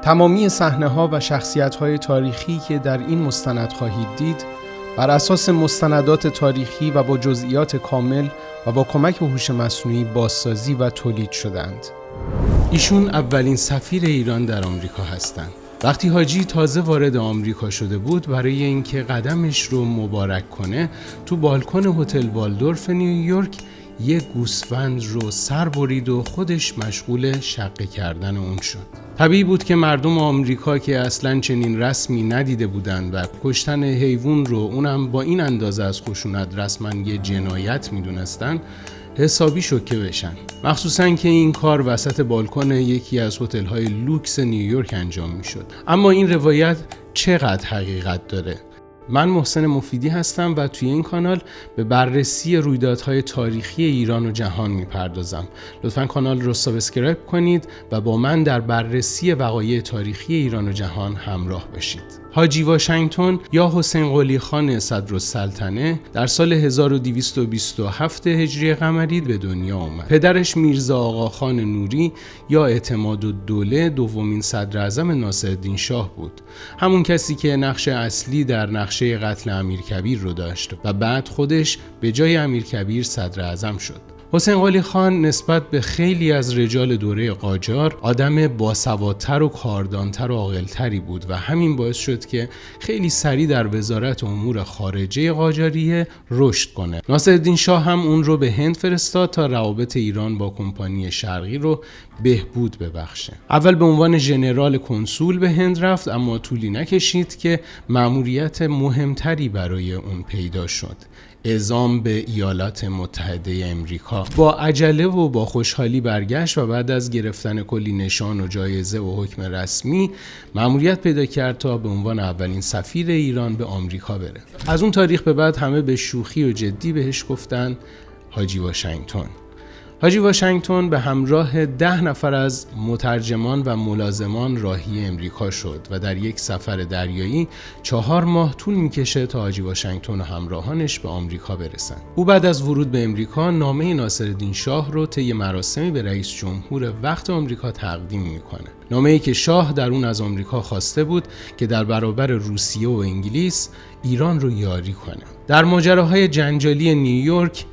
تمامی صحنه‌ها و شخصیت‌های تاریخی که در این مستند خواهید دید بر اساس مستندات تاریخی و با جزئیات کامل و با کمک هوش مصنوعی بازسازی و تولید شدند. ایشون اولین سفیر ایران در آمریکا هستند. وقتی حاجی تازه وارد آمریکا شده بود، برای اینکه قدمش رو مبارک کنه، تو بالکن هتل والدورف نیویورک یک گوسفند رو سر برید و خودش مشغول شقه کردن اون شد. طبیعی بود که مردم آمریکا که اصلاً چنین رسمی ندیده بودند و کشتن حیوان رو اونم با این اندازه از خشونت رسما یه جنایت میدونستن، حسابی شوکه بشن. مخصوصاً که این کار وسط بالکن یکی از هتل‌های لوکس نیویورک انجام میشد. اما این روایت چقدر حقیقت داره؟ من محسن مفیدی هستم و توی این کانال به بررسی رویدادهای تاریخی ایران و جهان میپردازم. لطفاً کانال رو سابسکرایب کنید و با من در بررسی وقایع تاریخی ایران و جهان همراه باشید. حاجی واشنگتن یا حسین قلی خان صدرالسلطنه در سال 1227 هجری قمری به دنیا آمد. پدرش میرزا آقاخان نوری یا اعتمادالدوله دومین صدر اعظم ناصرالدین شاه بود. همون کسی که نقش اصلی در نقشه قتل امیرکبیر رو داشت و بعد خودش به جای امیرکبیر صدر اعظم شد. حسین قلی خان نسبت به خیلی از رجال دوره قاجار آدم باسوادتر و کاردانتر و عاقل‌تری بود و همین باعث شد که خیلی سریع در وزارت امور خارجه قاجاریه رشد کنه. ناصرالدین شاه هم اون رو به هند فرستاد تا روابط ایران با کمپانی شرقی رو بهبود ببخشه. اول به عنوان ژنرال کنسول به هند رفت، اما طولی نکشید که مأموریت مهمتری برای اون پیدا شد: اعزام به ایالات متحده امریکا. با عجله و با خوشحالی برگشت و بعد از گرفتن کلی نشان و جایزه و حکم رسمی مأموریت پیدا کرد تا به عنوان اولین سفیر ایران به آمریکا بره. از اون تاریخ به بعد همه به شوخی و جدی بهش گفتن حاجی واشنگتن. حاجی واشنگتن به همراه 10 نفر از مترجمان و ملازمان راهی امریکا شد و در یک سفر دریایی 4 ماه طول میکشه تا حاجی واشنگتن و همراهانش به آمریکا برسن. او بعد از ورود به امریکا نامه ناصرالدین شاه رو طی مراسمی به رئیس جمهور وقت آمریکا تقدیم میکنه. نامه‌ای که شاه در اون از آمریکا خواسته بود که در برابر روسیه و انگلیس ایران رو یاری کنه. در ماجراهای جنجالی نیویورک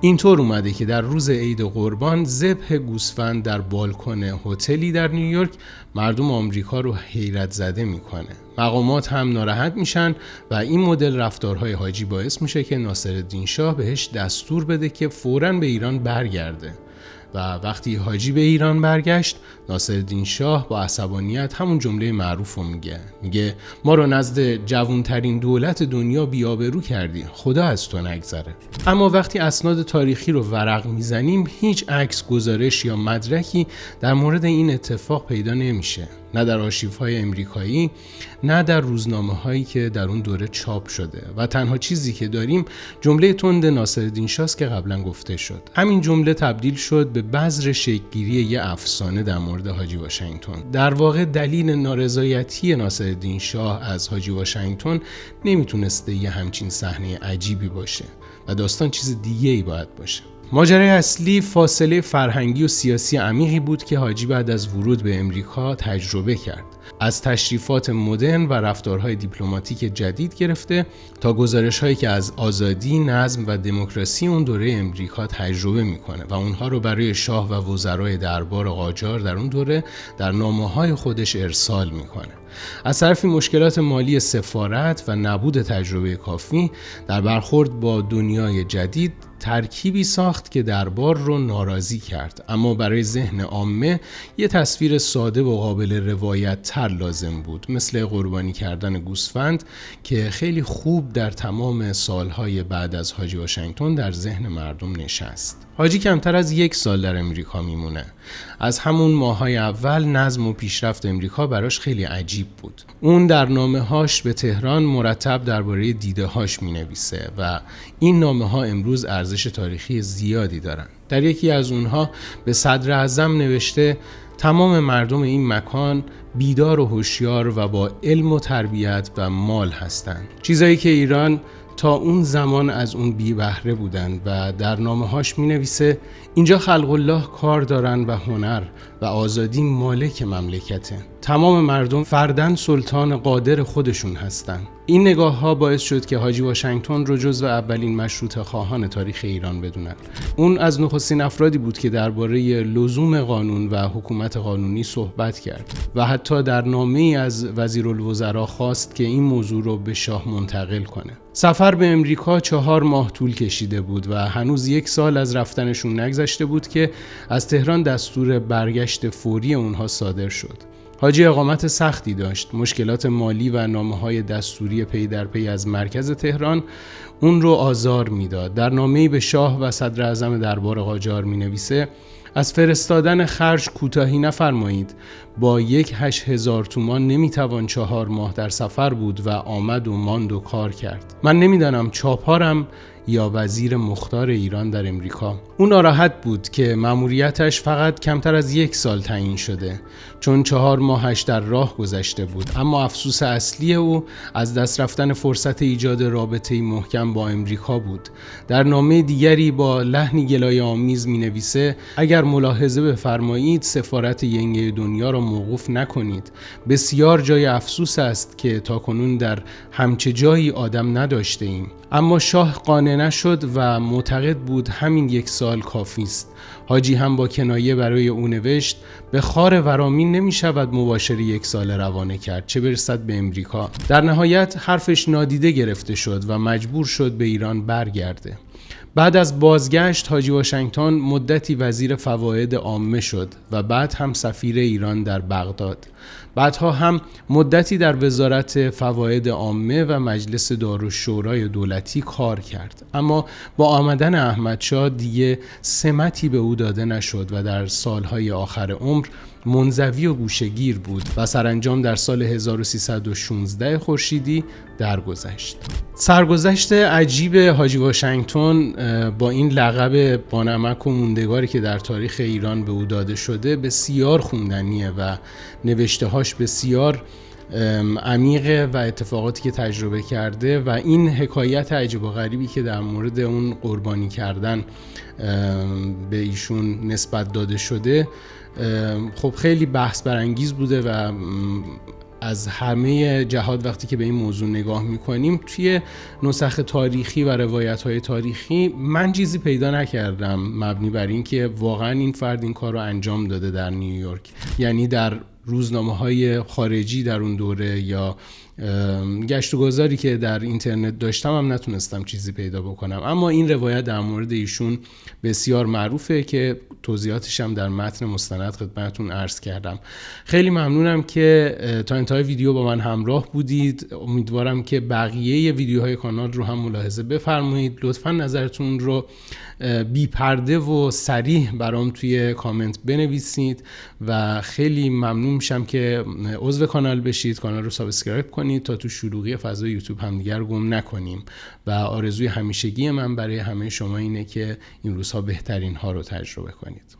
اینطور اومده که در روز عید قربان ذبح گوسفند در بالکن هتلی در نیویورک مردم آمریکا رو حیرت زده میکنه. مقامات هم ناراحت میشن و این مدل رفتارهای حاجی باعث میشه که ناصرالدین شاه بهش دستور بده که فوراً به ایران برگرده. و وقتی حاجی به ایران برگشت، ناصرالدین شاه با عصبانیت همون جمله معروف رو میگه ما رو نزد جوانترین دولت دنیا بی‌آبرو کردی، خدا از تو نگذره. اما وقتی اسناد تاریخی رو ورق میزنیم هیچ عکس، گزارش یا مدرکی در مورد این اتفاق پیدا نمیشه، نه در آرشیوهای امریکایی نه در روزنامه‌هایی که در اون دوره چاپ شده و تنها چیزی که داریم جمله تند ناصرالدین شاه است که قبلا گفته شد. همین جمله تبدیل شد به بذر شکل‌گیری یه افسانه در مورد حاجی واشنگتن. در واقع دلیل نارضایتی ناصرالدین شاه از حاجی واشنگتن نمیتونسته یه همچین صحنه عجیبی باشه و داستان چیز دیگه‌ای باید باشه. ماجرای اصلی فاصله فرهنگی و سیاسی عمیقی بود که حاجی بعد از ورود به امریکا تجربه کرد. از تشریفات مدرن و رفتارهای دیپلماتیک جدید گرفته تا گزارش‌هایی که از آزادی، نظم و دموکراسی اون دوره امریکا تجربه میکنه و اونها رو برای شاه و وزرای دربار قاجار در اون دوره در نامه‌های خودش ارسال میکنه. از طرفی مشکلات مالی سفارت و نبود تجربه کافی در برخورد با دنیای جدید ترکیبی ساخت که دربار رو ناراضی کرد، اما برای ذهن عامه یه تصویر ساده و قابل روایت تر لازم بود، مثل قربانی کردن گوسفند که خیلی خوب در تمام سالهای بعد از حاجی واشنگتن در ذهن مردم نشست. حاجی کمتر از 1 سال در امریکا میمونه. از همون ماهای اول نظم و پیشرفت امریکا براش خیلی عجیب بود. اون در نامه‌هاش به تهران مرتب درباره دیده‌هاش مینویسه و این نامه‌ها امروز ارزش تاریخی زیادی دارن. در یکی از اونها به صدر اعظم نوشته تمام مردم این مکان بیدار و هوشیار و با علم و تربیت و مال هستند. چیزایی که ایران تا اون زمان از اون بی بهره بودن و در نامه‌هاش می‌نویسه اینجا خلق الله کار دارن و هنر و آزادی مالک مملکته. تمام مردم فرداً سلطان قادر خودشون هستن. این نگاه ها باعث شد که حاجی واشنگتن رو جزو اولین مشروطه خواهان تاریخ ایران بدونن. اون از نخستین افرادی بود که درباره لزوم قانون و حکومت قانونی صحبت کرد و حتی در نامه‌ای از وزیرالوزراء خواست که این موضوع رو به شاه منتقل کنه. سفر به امریکا 4 ماه طول کشیده بود و هنوز 1 سال از رفتنشون نگذشته بود که از تهران دستور برگشت فوری اونها صادر شد. حاجی اقامت سختی داشت. مشکلات مالی و نامه‌های دستوری پی در پی از مرکز تهران اون رو آزار میداد. در نامه‌ای به شاه و صدر اعظم دربار قاجار می‌نویسه: از فرستادن خرج کوتاهی نفرمایید. با 8,000 تومان نمیتوان 4 ماه در سفر بود و آمد و ماند و کار کرد. من نمیدانم چاپارم یا وزیر مختار ایران در امریکا. اون ناراحت بود که مأموریتش فقط کمتر از 1 سال تعیین شده، چون 4 ماهش در راه گذشته بود. اما افسوس اصلی او از دست رفتن فرصت ایجاد رابطه‌ای محکم با امریکا بود. در نامه دیگری با لحنی گلایه آمیز می‌نویسه: اگر ملاحظه بفرمایید سفارت ینگه دنیا را موقوف نکنید. بسیار جای افسوس است که تاکنون در همچه جایی آدم نداشته ایم. اما شاه قانع نشد و معتقد بود همین 1 سال کافی است. حاجی هم با کنایه برای او نوشت: به خار ورامین نمی شود مباشر 1 سال روانه کرد، چه برسد به امریکا. در نهایت حرفش نادیده گرفته شد و مجبور شد به ایران برگرده. بعد از بازگشت حاجی واشنگتن مدتی وزیر فواید عامه شد و بعد هم سفیر ایران در بغداد. بعدها هم مدتی در وزارت فواید عامه و مجلس دارالشورای دولتی کار کرد. اما با آمدن احمدشاه دیگه سمتی به او داده نشد و در سالهای آخر عمر منزوی و گوشه‌گیر بود و سرانجام در سال 1316 خورشیدی درگذشت. سرگذشت عجیب حاجی واشنگتن با این لقب بانمک و موندگاری که در تاریخ ایران به او داده شده بسیار خوندنیه و نوشته‌هاش بسیار عمیقه و اتفاقاتی که تجربه کرده و این حکایت عجیب و غریبی که در مورد اون قربانی کردن به ایشون نسبت داده شده خب خیلی بحث برانگیز بوده و از همه جهات وقتی که به این موضوع نگاه میکنیم توی نسخ تاریخی و روایت‌های تاریخی من چیزی پیدا نکردم مبنی بر این که واقعا این فرد این کار رو انجام داده در نیویورک. یعنی در روزنامه‌های خارجی در اون دوره یا گشت و گذاری که در اینترنت داشتم هم نتونستم چیزی پیدا بکنم. اما این روایت در مورد ایشون بسیار معروفه که توضیحاتش هم در متن مستند خدمتتون عرض کردم. خیلی ممنونم که تا انتهای ویدیو با من همراه بودید. امیدوارم که بقیه ویدیوهای کانال رو هم ملاحظه بفرمایید. لطفاً نظرتون رو بی پرده و صریح برام توی کامنت بنویسید و خیلی ممنون میشم که عضو کانال بشید، کانال رو سابسکرایب کنید تا تو شلوغی فضای یوتیوب همدیگر گم نکنیم. و آرزوی همیشگی من برای همه شما اینه که این روزها بهترین ها رو تجربه کنید.